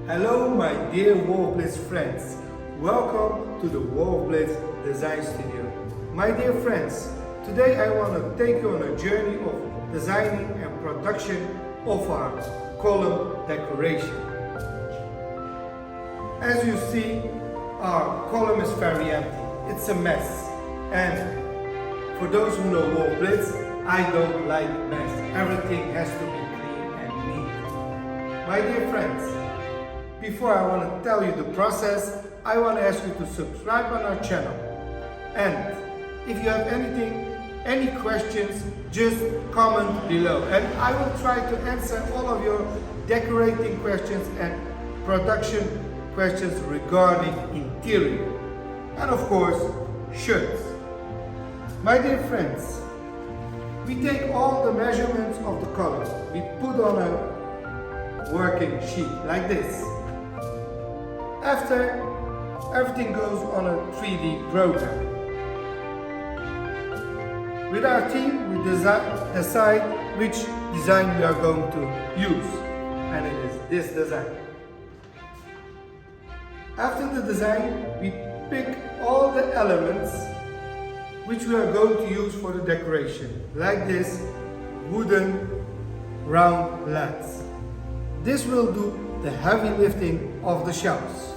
Hello my dear Wolff Blitz friends, welcome to the Wolff Blitz Design Studio. My dear friends, today I want to take you on a journey of designing and production of our column decoration. As you see, our column is very empty, it's a mess, and for those who know Wolff Blitz, I don't like mess, everything has to be clean and neat. My dear friends, before I want to tell you the process, I want to ask you to subscribe on our channel. And if you have any questions, just comment below. And I will try to answer all of your decorating questions and production questions regarding interior. And of course, shirts. My dear friends, we take all the measurements of the colors. We put on a working sheet like this. After, everything goes on a 3D program. With our team, we decide which design we are going to use, and it is this design. After the design, we pick all the elements which we are going to use for the decoration, like this wooden round lads. This will do the heavy lifting of the shelves.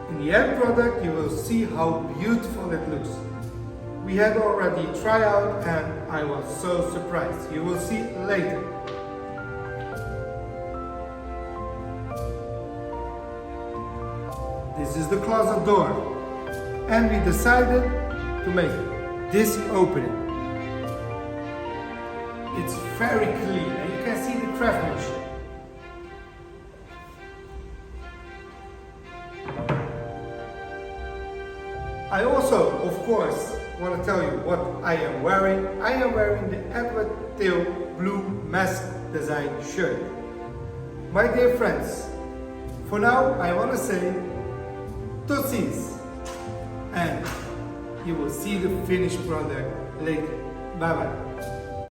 In the end product, you will see how beautiful it looks. We had already tried out and I was so surprised. You will see later. This is the closet door, and we decided to make this opening. It's very clean and you can see the craftsmanship. I also, of course, want to tell you what I am wearing. I am wearing the Edward Teal blue mask design shirt. My dear friends, for now I want to say Tootsies, and you will see the finished product later. Bye bye.